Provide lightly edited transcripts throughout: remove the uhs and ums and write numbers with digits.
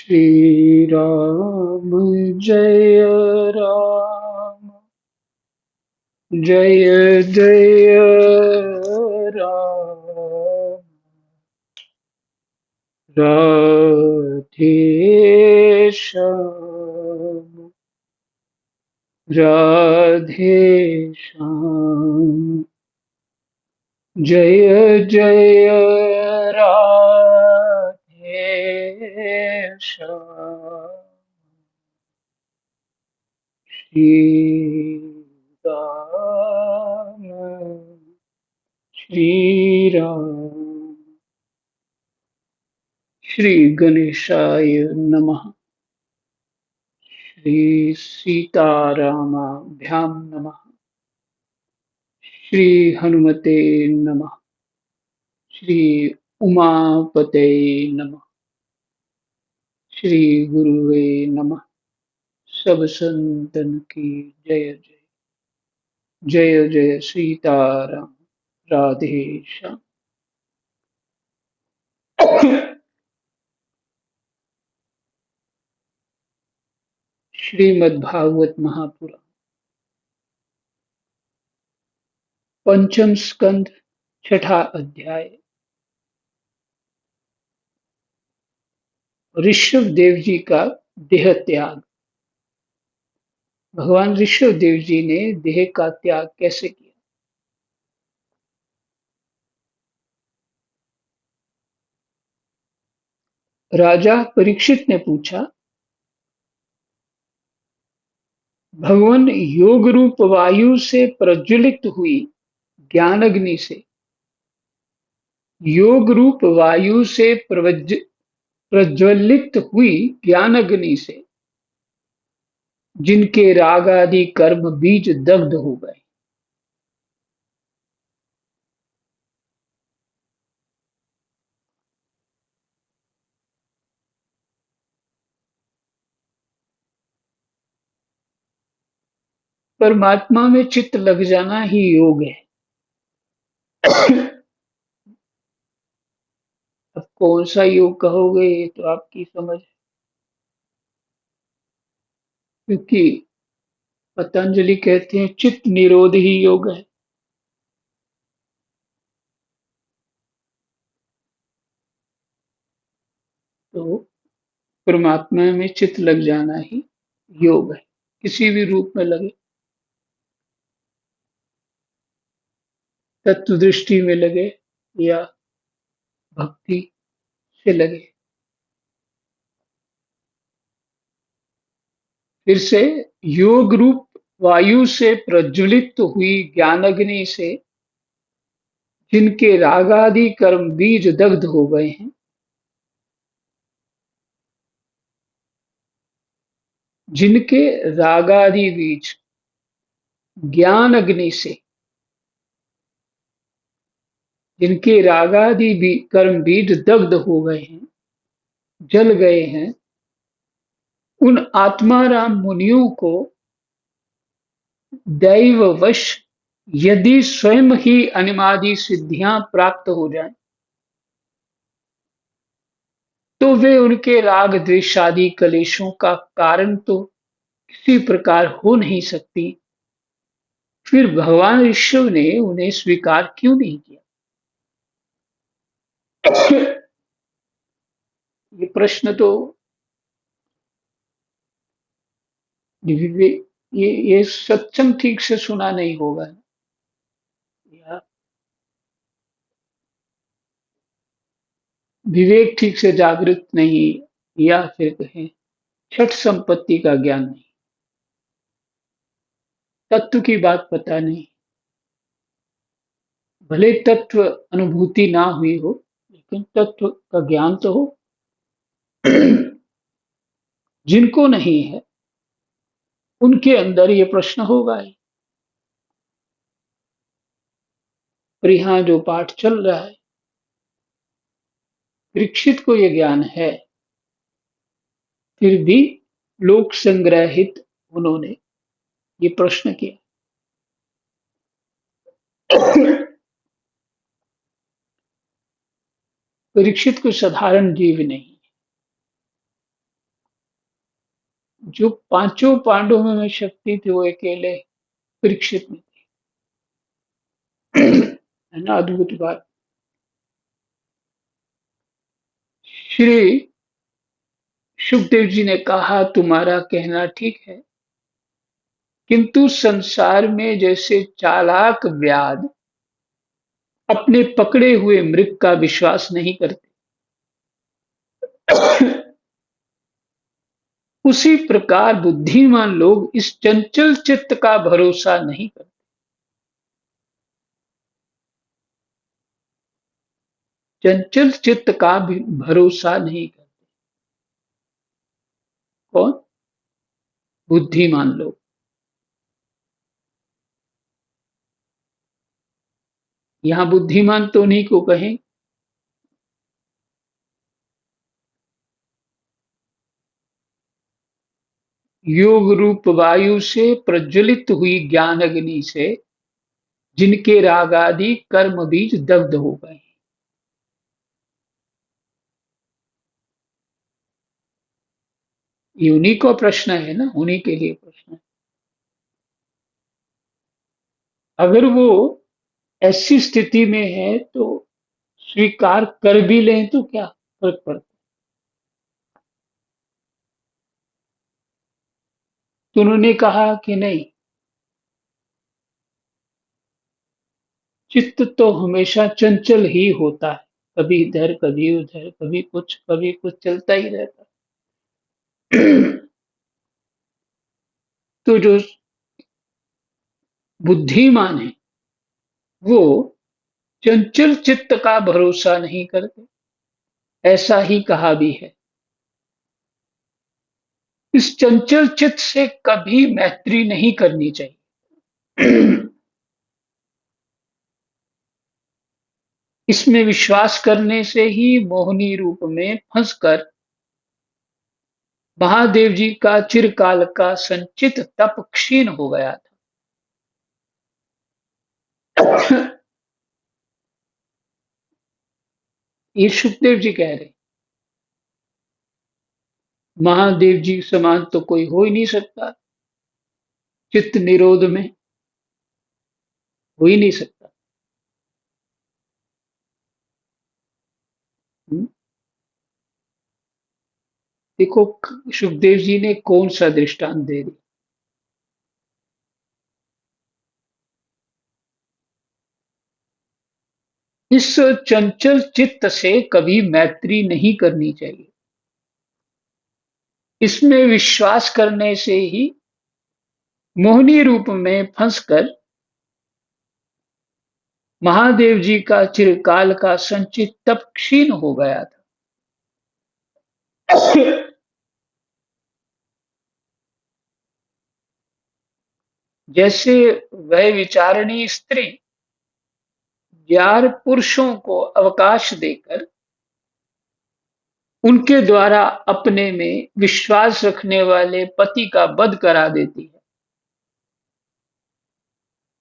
श्री राम जय राम जय जय राम राधे श्याम राधे श्याम जय जय राधे श्याम श्री राम श्री राम श्री गणेशाय नमः श्री सीतारामाभ्यां नमः श्री हनुमते नमः श्री उमापते नमः श्री गुरुवे नमः सब संतन की जय जय जय जय सीताराम राधे श्याम श्रीमद्भागवत महापुराण पंचम स्कंद छठा अध्याय ऋषभ देव जी का देह त्याग। भगवान ऋषभ देव जी ने देह का त्याग कैसे किया? राजा परीक्षित ने पूछा, भगवान योग रूप वायु से प्रज्वलित हुई ज्ञान अग्नि से, योग रूप वायु से प्रज्वलित हुई ज्ञान अग्नि से जिनके राग आदि कर्म बीज दग्ध हो गए, परमात्मा में चित्त लग जाना ही योग है। अब कौन सा योग कहोगे ये तो आपकी समझ है, क्योंकि पतंजलि कहते हैं चित्त निरोध ही योग है। तो परमात्मा में चित्त लग जाना ही योग है, किसी भी रूप में लगे, तत्व दृष्टि में लगे या भक्ति से लगे। फिर से, योग रूप वायु से प्रज्वलित हुई ज्ञानाग्नि से जिनके रागादि कर्म बीज दग्ध हो गए हैं, जिनके रागादि बीज ज्ञान अग्नि से, जिनके रागादि कर्म बीज दग्ध हो गए हैं, जल गए हैं, उन आत्माराम मुनियों को दैववश यदि स्वयं ही अनिमादि सिद्धियां प्राप्त हो जाएं, तो वे उनके राग द्वेष आदि कलेशों का कारण तो किसी प्रकार हो नहीं सकती। फिर भगवान ऋषभ ने उन्हें स्वीकार क्यों नहीं किया? ये प्रश्न तो ये सत्संग ठीक से सुना नहीं होगा, या विवेक ठीक से जागृत नहीं, या फिर कहें छठ संपत्ति का ज्ञान नहीं, तत्व की बात पता नहीं। भले तत्व अनुभूति ना हुई हो, लेकिन तत्व का ज्ञान तो हो। जिनको नहीं है उनके अंदर ये प्रश्न होगा ही। पर यहाँ जो पाठ चल रहा है, परीक्षित को ये ज्ञान है, फिर भी लोक संग्रहित उन्होंने ये प्रश्न किया। परीक्षित कोई साधारण जीव नहीं, जो पांचों पांडवों में शक्ति थी वो अकेले परीक्षित में थी। है ना अद्भुत बात। श्री सुखदेव जी ने कहा तुम्हारा कहना ठीक है, किंतु संसार में जैसे चालाक व्याध अपने पकड़े हुए मृग का विश्वास नहीं करते, उसी प्रकार बुद्धिमान लोग इस चंचल चित्त का भरोसा नहीं करते। चंचल चित्त का भी भरोसा नहीं करते। कौन? बुद्धिमान लोग। यहां बुद्धिमान तो नहीं को कहें, योग रूप वायु से प्रज्वलित हुई ज्ञान अग्नि से जिनके राग आदि कर्म बीज दग्ध हो गए। ये उन्हीं को प्रश्न है ना, उन्हीं के लिए प्रश्न है। अगर वो ऐसी स्थिति में है तो स्वीकार कर भी लें तो क्या फर्क पड़ता। तो उन्होंने कहा कि नहीं, चित्त तो हमेशा चंचल ही होता है, कभी इधर कभी उधर, कभी कुछ चलता ही रहता है। तो जो बुद्धिमान है वो चंचल चित्त का भरोसा नहीं करते, ऐसा ही कहा भी है। इस चंचल चित्त से कभी मैत्री नहीं करनी चाहिए। इसमें विश्वास करने से ही मोहिनी रूप में फंसकर महादेव जी का चिरकाल का संचित तप क्षीण हो गया था। ये सुखदेव जी कह रहे, महादेव जी समान तो कोई हो ही नहीं सकता, चित्त निरोध में हो ही नहीं सकता। हम्म? देखो सुखदेव जी ने कौन सा दृष्टांत दे दिया। इस चंचल चित्त से कभी मैत्री नहीं करनी चाहिए। इसमें विश्वास करने से ही मोहिनी रूप में फंसकर महादेव जी का चिरकाल का संचित तप क्षीण हो गया था। जैसे वह विचारणी स्त्री 11 पुरुषों को अवकाश देकर उनके द्वारा अपने में विश्वास रखने वाले पति का वध करा देती है,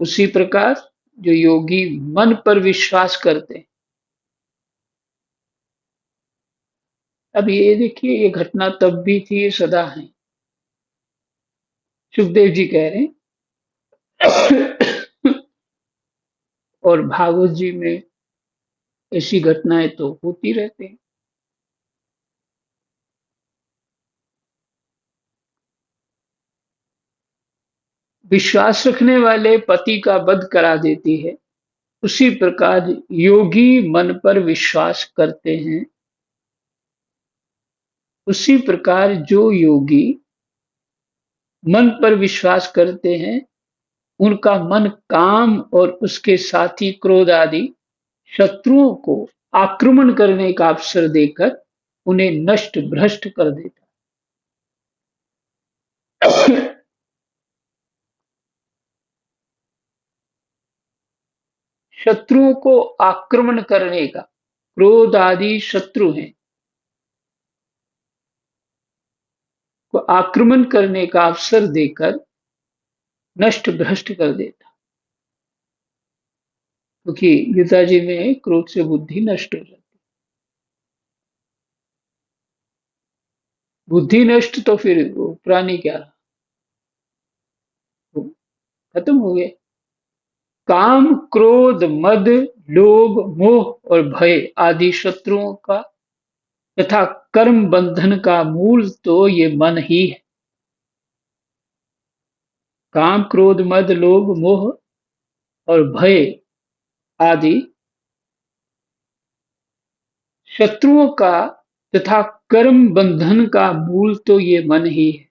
उसी प्रकार जो योगी मन पर विश्वास करते हैं। अब ये देखिए, ये घटना तब भी थी, ये सदा है। सुखदेव जी कह रहे हैं। और भागवत जी में ऐसी घटनाएं तो होती रहती हैं। विश्वास रखने वाले पति का वध करा देती है, उसी प्रकार योगी मन पर विश्वास करते हैं। उसी प्रकार जो योगी मन पर विश्वास करते हैं, उनका मन काम और उसके साथी क्रोध आदि शत्रुओं को आक्रमण करने का अवसर देकर उन्हें नष्ट भ्रष्ट कर देता है। शत्रुओं को आक्रमण करने का, क्रोध आदि शत्रु हैं, को आक्रमण करने का अवसर देकर नष्ट भ्रष्ट कर देता। क्योंकि गीता जी में क्रोध से बुद्धि नष्ट हो जाती बुद्धि नष्ट तो फिर वो प्राणी क्या रहा, वो खत्म हो गया। काम, क्रोध, मद, लोभ, मोह और भय आदि शत्रुओं का तथा कर्म बंधन का मूल तो ये मन ही है। काम, क्रोध, मद, लोभ, मोह और भय आदि शत्रुओं का तथा कर्म बंधन का मूल तो ये मन ही है।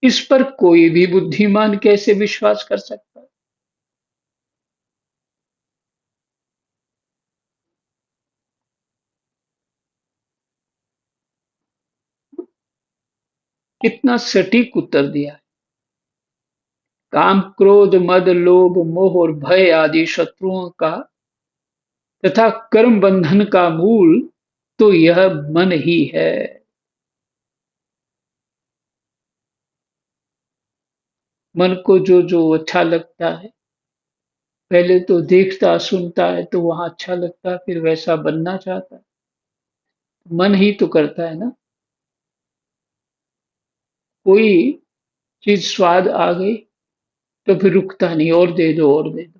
इस पर कोई भी बुद्धिमान कैसे विश्वास कर सकता है? कितना सटीक उत्तर दिया है। काम, क्रोध, मद, लोभ, मोह और भय आदि शत्रुओं का तथा कर्म बंधन का मूल तो यह मन ही है। मन को जो जो अच्छा लगता है, पहले तो देखता सुनता है तो वहां अच्छा लगता है, फिर वैसा बनना चाहता है। मन ही तो करता है ना। कोई चीज स्वाद आ गई तो फिर रुकता नहीं, और दे दो और दे दो।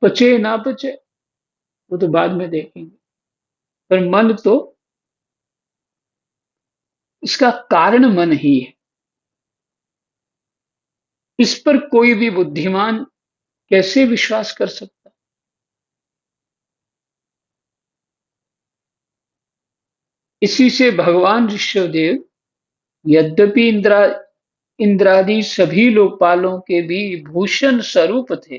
पचे ना पचे वो तो बाद में देखेंगे, पर मन तो, इसका कारण मन ही है। इस पर कोई भी बुद्धिमान कैसे विश्वास कर सकता है? इसी से भगवान ऋषभदेव, यद्यपि इंद्रादि सभी लोकपालों के भी भूषण स्वरूप थे,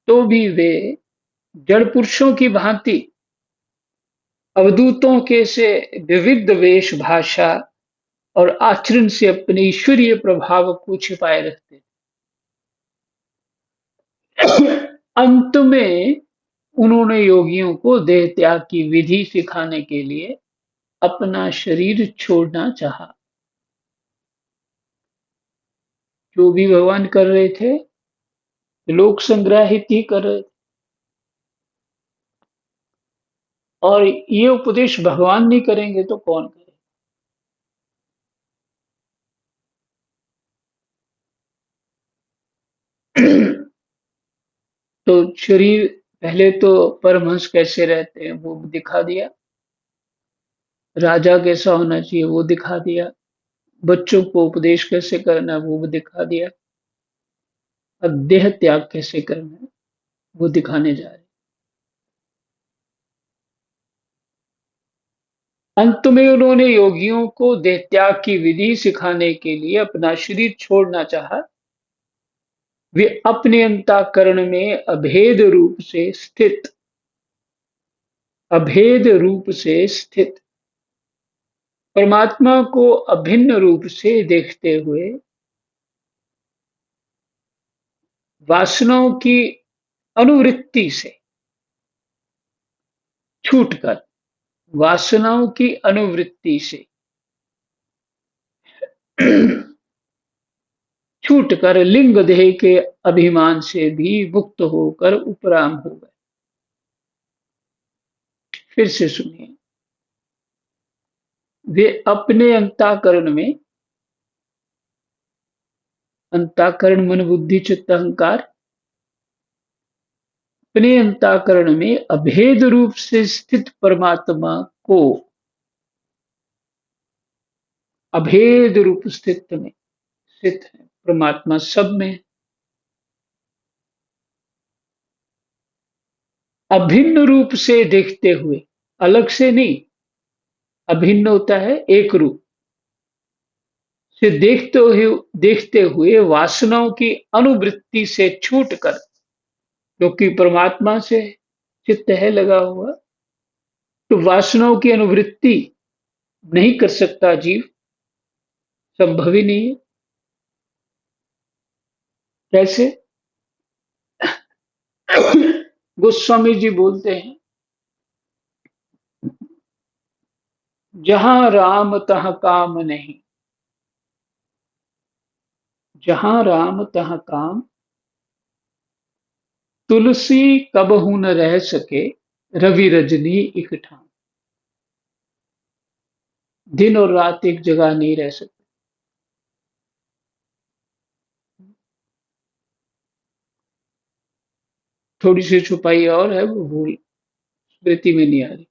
तो भी वे जड़ पुरुषों की भांति अवधूतों के से विविध वेश भाषा और आचरण से अपने ईश्वरीय प्रभाव को छिपाए रखते। अंत में उन्होंने योगियों को देह त्याग की विधि सिखाने के लिए अपना शरीर छोड़ना चाहा। जो भी भगवान कर रहे थे, लोक संग्रहित ही कर रहे थे। और ये उपदेश भगवान नहीं करेंगे तो कौन करे? तो शरीर, पहले तो परमहंस कैसे रहते हैं वो दिखा दिया, राजा कैसा होना चाहिए वो दिखा दिया, बच्चों को उपदेश कैसे करना है वो भी दिखा दिया, अब देह त्याग कैसे करना है वो दिखाने जा रहे हैं। अंत में उन्होंने योगियों को देह त्याग की विधि सिखाने के लिए अपना शरीर छोड़ना चाहा। वे अपने अंतःकरण में अभेद रूप से स्थित परमात्मा को अभिन्न रूप से देखते हुए वासनाओं की अनुवृत्ति से छूटकर वासनाओं की अनुवृत्ति से छूटकर लिंग देह के अभिमान से भी मुक्त होकर उपराम हो गए। फिर से सुनिए। वे अपने अंताकरण मन बुद्धि चित्त अहंकार, अपने अंताकरण में अभेद रूप से स्थित परमात्मा को अभेद रूप स्थित है। परमात्मा सब में अभिन्न रूप से देखते हुए, अलग से नहीं, अभिन्न होता है एक रूप से देखते हुए वासनाओं की अनुवृत्ति से छूटकर, क्योंकि परमात्मा से चित्त है लगा हुआ, तो वासनाओं की अनुवृत्ति नहीं कर सकता जीव, संभव ही नहीं है। कैसे? गोस्वामी जी बोलते हैं, जहां राम तह काम नहीं, जहां राम तह काम, तुलसी कबहू न रह सके, रवि रजनी एक ठाम। दिन और रात एक जगह नहीं रह सकते। थोड़ी सी छुपाई और है, वो भूल स्मृति में नहीं आ रही।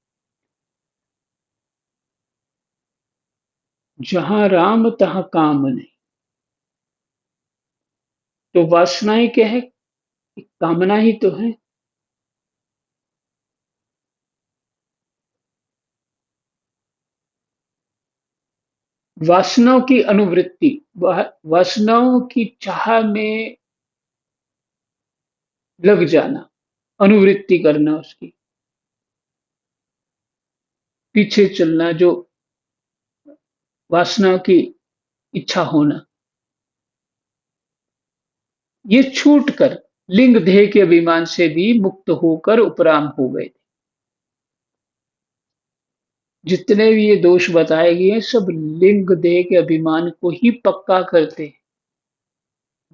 जहां राम तहां काम नहीं। तो वासनाएं क्या है? कामना ही तो है। वासनाओं की अनुवृत्ति, वासनाओं की चाह में लग जाना, अनुवृत्ति करना, उसकी पीछे चलना, जो वासनाओं की इच्छा होना, ये छूट कर लिंग देह के अभिमान से भी मुक्त होकर उपराम हो गए। जितने भी ये दोष बताए गए हैं, सब लिंग देह के अभिमान को ही पक्का करते हैं।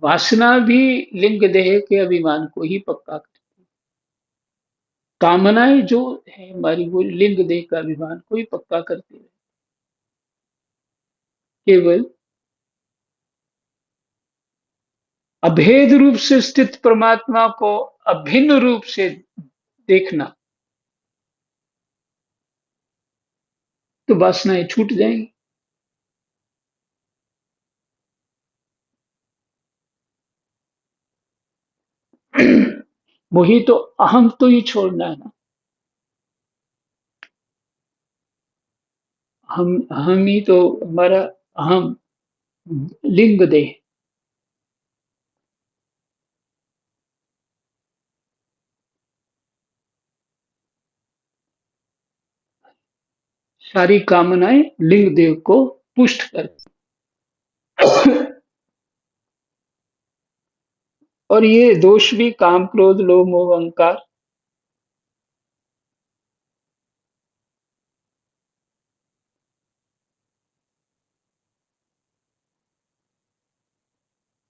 वासना भी लिंग देह के अभिमान को ही पक्का करती है। कामनाएं जो है हमारी, वो लिंग देह का अभिमान को ही पक्का करती है। केवल अभेद रूप से स्थित परमात्मा को अभिन्न रूप से देखना, तो वासनाएं छूट जाएंगी। वही तो, अहम तो ही छोड़ना है ना। हम ही तो, हमारा अहम लिंग देह। सारी कामनाएं लिंग देह को पुष्ट करती। और ये दोष भी काम क्रोध लोभ मोह अहंकार,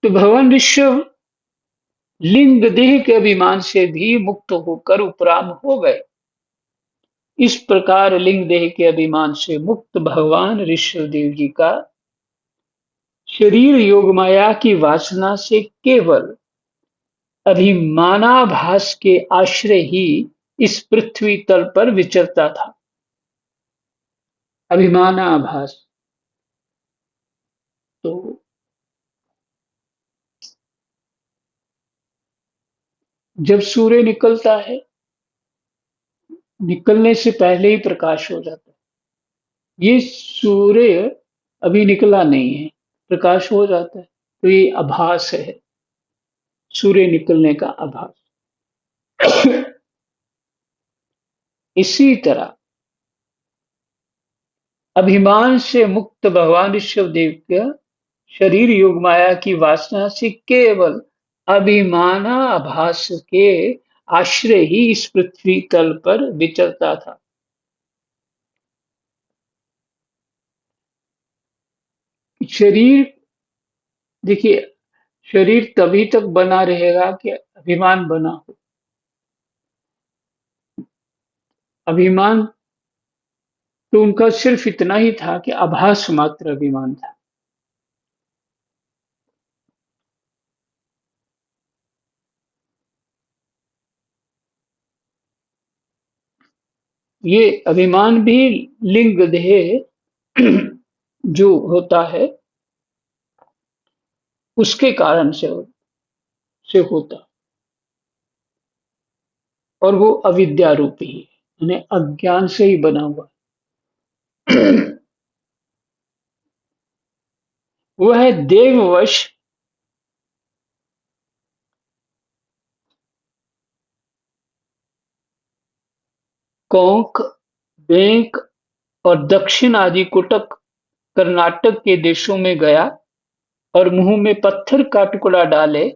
तो भगवान ऋषभ लिंग देह के अभिमान से भी मुक्त होकर उपराम हो गए। इस प्रकार लिंग देह के अभिमान से मुक्त भगवान ऋषभ देव जी का शरीर योग माया की वासना से केवल अभिमानाभास के आश्रय ही इस पृथ्वी तल पर विचरता था। अभिमानाभास, तो जब सूर्य निकलता है, निकलने से पहले ही प्रकाश हो जाता है। ये सूर्य अभी निकला नहीं है, प्रकाश हो जाता है, तो ये आभास है, सूर्य निकलने का आभास। इसी तरह अभिमान से मुक्त भगवान ऋषभ देव का शरीर योग माया की वासना से केवल अभिमानाभास के आश्रय ही इस पृथ्वी तल पर विचरता था। शरीर, देखिए, शरीर तभी तक बना रहेगा कि अभिमान बना हो। अभिमान तो उनका सिर्फ इतना ही था कि आभास मात्र अभिमान था। ये अभिमान भी लिंग देह जो होता है, उसके कारण से होता, और वो अविद्या रूपी है, यानी अज्ञान से ही बना हुआ है। वह देववश कोंक, बेंक और दक्षिण आदि कुटक कर्नाटक के देशों में गया और मुंह में पत्थर का टुकड़ा डाले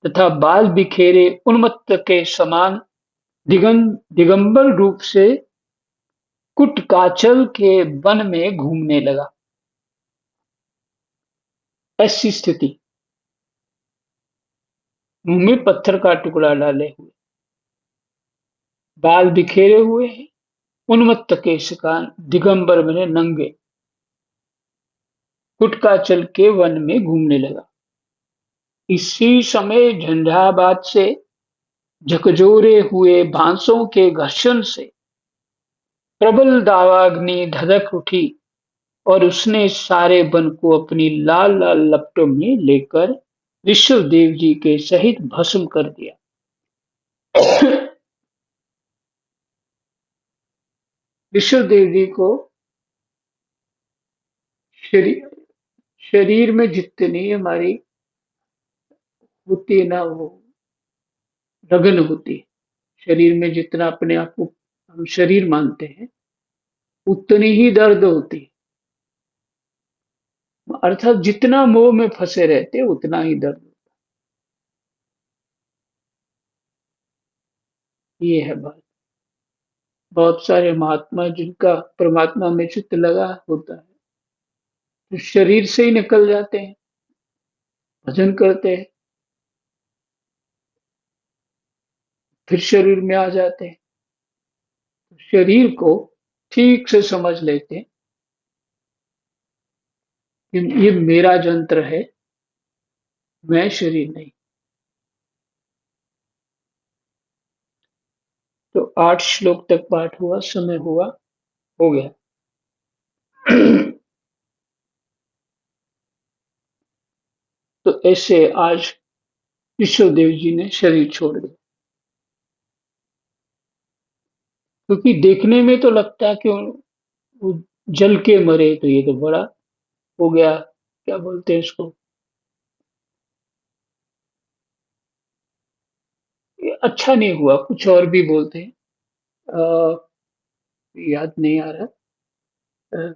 तथा बाल बिखेरे उन्मत्त के समान दिगंबर रूप से कुटकाचल के वन में घूमने लगा। ऐसी स्थिति, मुंह में पत्थर का टुकड़ा डाले हुए। बाल बिखेरे हुए हैं, उन्मत्त केश का दिगंबर बने नंगे, गुटका चल के वन में घूमने लगा। इसी समय झंझावात से झकझोरे हुए बांसों के घर्षण से प्रबल दावाग्नि धधक उठी और उसने सारे वन को अपनी लाल लाल लपटों में लेकर ऋषभदेव जी के सहित भस्म कर दिया। ऋषभदेव जी को शरीर शरीर में जितनी हमारी होती है ना, वो लगन होती है। शरीर में जितना अपने आप को हम शरीर मानते हैं, उतनी ही दर्द होती है। अर्थात जितना मोह में फंसे रहते उतना ही दर्द। ये है बात। बहुत सारे महात्मा जिनका परमात्मा में चित्त लगा होता है, तो शरीर से ही निकल जाते हैं, भजन करते हैं, फिर शरीर में आ जाते हैं। शरीर को ठीक से समझ लेते हैं कि ये मेरा यंत्र है, मैं शरीर नहीं। तो 8 श्लोक तक पाठ हुआ, समय हुआ, हो गया। तो ऐसे आज विश्वदेव जी ने शरीर छोड़ दिया, क्योंकि देखने में तो लगता है कि वो जल के मरे, तो ये तो बड़ा हो गया, क्या बोलते हैं इसको, ये अच्छा नहीं हुआ, कुछ और भी बोलते हैं। याद नहीं आ रहा। अ,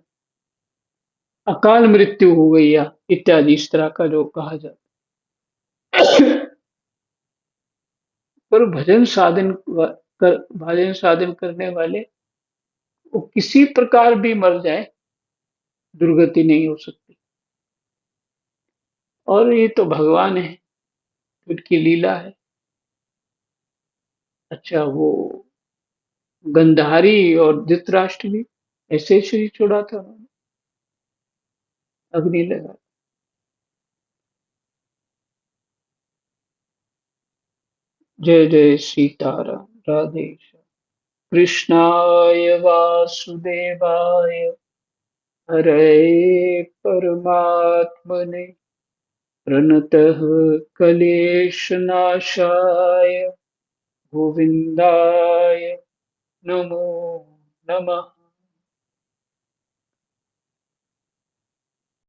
अकाल मृत्यु हो गई या इत्यादि इस तरह का जो कहा जाता है। पर भजन साधन करने वाले वो किसी प्रकार भी मर जाए, दुर्गति नहीं हो सकती। और ये तो भगवान है, उनकी लीला है। अच्छा, वो गंधारी और धृतराष्ट्र भी ऐसे ही शरीर छोड़ा था उन्होंने, अग्नि लगा। जय जय सीताराम, राधे श्याम। कृष्णाय वासुदेवाय हरे परमात्मने प्रणतः क्लेशनाशाय गोविन्दाय नमो नमः।